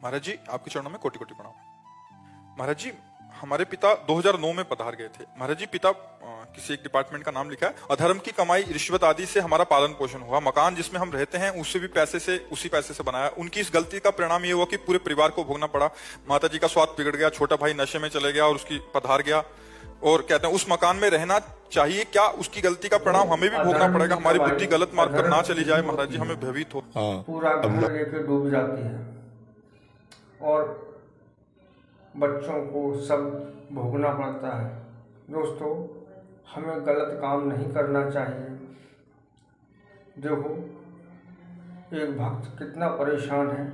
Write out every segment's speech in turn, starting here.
महाराज जी, आपके चरणों में कोटि कोटि प्रणाम। महाराज जी, हमारे पिता 2009 में पधार गए थे। महाराज जी, पिता किसी एक डिपार्टमेंट का नाम लिखा है। अधर्म की कमाई, रिश्वत आदि से हमारा पालन पोषण हुआ। मकान जिसमें हम रहते हैं उससे भी उसी पैसे से बनाया। उनकी इस गलती का परिणाम ये हुआ कि पूरे परिवार को भोगना पड़ा। माता जी का स्वास्थ्य बिगड़ गया, छोटा भाई नशे में चले गया और उसकी पधार गया। और कहते हैं उस मकान में रहना चाहिए क्या, उसकी गलती का परिणाम हमें भी भोगना पड़ेगा। हमारी बुद्धि गलत मार्ग पर ना चली जाए महाराज जी, हमें भयभीत हो। पूरा घर लेके डूब जाती है और बच्चों को सब भोगना पड़ता है। दोस्तों, हमें गलत काम नहीं करना चाहिए। देखो, एक भक्त कितना परेशान है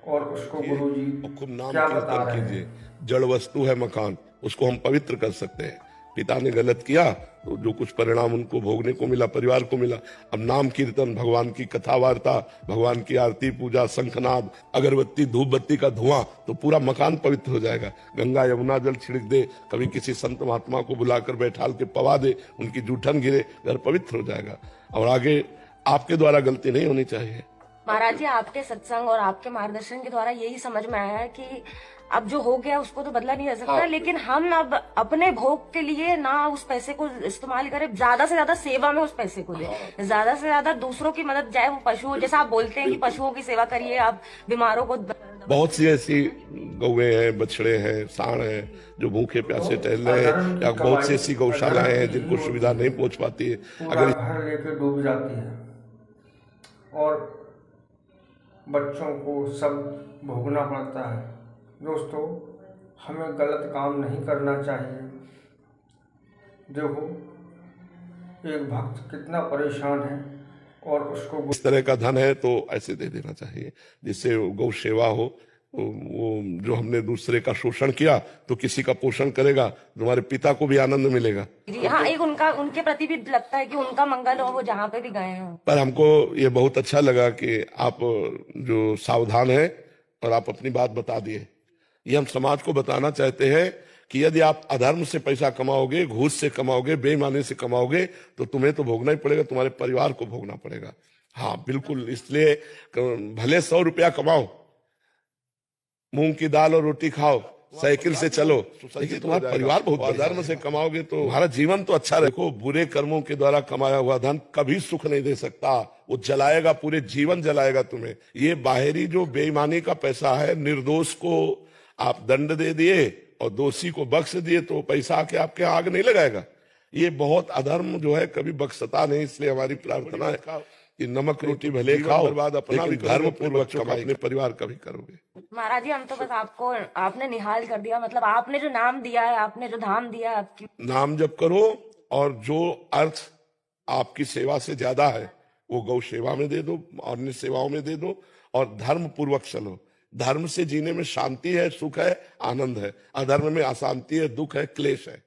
और उसको गुरुजी क्या बता रहे हैं। जड़ वस्तु है मकान, उसको हम पवित्र कर सकते हैं। पिता ने गलत किया तो जो कुछ परिणाम उनको भोगने को मिला, परिवार को मिला। अब नाम कीर्तन, भगवान की कथा वार्ता, भगवान की आरती पूजा, शंखनाद, अगरबत्ती, धूप बत्ती का धुआं, तो पूरा मकान पवित्र हो जाएगा। गंगा यमुना जल छिड़क दे, कभी किसी संत महात्मा को बुलाकर बैठाल के पवा दे, उनकी जूठन गिरे, घर पवित्र हो जाएगा। और आगे आपके द्वारा गलती नहीं होनी चाहिए। महाराज जी, आपके सत्संग और आपके मार्गदर्शन के द्वारा यही समझ में आया है कि अब जो हो गया उसको तो बदला नहीं जा सकता, लेकिन हम अब अपने भोग के लिए ना उस पैसे को इस्तेमाल करें, ज्यादा से ज्यादा सेवा में उस पैसे को दें, ज्यादा से ज्यादा दूसरों की मदद, चाहे वो पशु, जैसा आप बोलते हैं कि पशुओं की सेवा करिए, आप बीमारों को। बहुत सी ऐसी गौएं हैं, बछड़े हैं, सांड हैं जो भूखे प्यासे टहल रहे हैं, या बहुत सी ऐसी गौशालाएं हैं जिनको सुविधा नहीं पहुंच पाती है। अगर घर लेके डूब जाती है और बच्चों को सब भोगना पड़ता है। दोस्तों, हमें गलत काम नहीं करना चाहिए। देखो, एक भक्त कितना परेशान है और उसको इस तरह का धन है तो ऐसे दे देना चाहिए जिससे गौ सेवा हो। वो जो हमने दूसरे का शोषण किया तो किसी का पोषण करेगा, तुम्हारे पिता को भी आनंद मिलेगा। हाँ, एक उनके प्रति भी लगता है कि उनका मंगल हो, वो जहाँ पे भी गए हैं। पर हमको ये बहुत अच्छा लगा कि आप जो सावधान हैं और आप अपनी बात बता दिए। ये हम समाज को बताना चाहते हैं कि यदि आप अधर्म से पैसा कमाओगे, घूस से कमाओगे, बेईमानी से कमाओगे तो तुम्हें तो भोगना ही पड़ेगा, तुम्हारे परिवार को भोगना पड़ेगा। हाँ बिल्कुल, इसलिए भले 100 रुपया कमाओ, मूंग की दाल और रोटी खाओ, साइकिल से चलो, लेकिन तुम्हारा परिवार बहुत। अधर्म से कमाओगे तो तुम्हारा जीवन तो अच्छा देखो, बुरे कर्मों के द्वारा कमाया हुआ धन कभी सुख नहीं दे सकता, वो जलाएगा, पूरे जीवन जलाएगा तुम्हें। ये बाहरी जो बेईमानी का पैसा है, निर्दोष को आप दंड दे दिए और दोषी को बख्श दिए तो पैसा आके आपके आग नहीं लगाएगा। ये बहुत अधर्म जो है कभी बख्शता नहीं। इसलिए हमारी प्रार्थना है कि नमक रोटी भले खाओ, बर्बाद अपना भी धर्म पूर्वक अपने परिवार का भी करोगे। महाराज जी, हम तो बस आपने निहाल कर दिया, मतलब आपने जो नाम दिया है, आपने जो धाम दिया है, आपकी नाम जप करो और जो अर्थ आपकी सेवा से ज्यादा है वो गौ सेवा में दे दो, अन्य सेवाओं में दे दो और धर्म पूर्वक चलो। धर्म से जीने में शांति है, सुख है, आनंद है। अधर्म में अशांति है, दुख है, क्लेश है।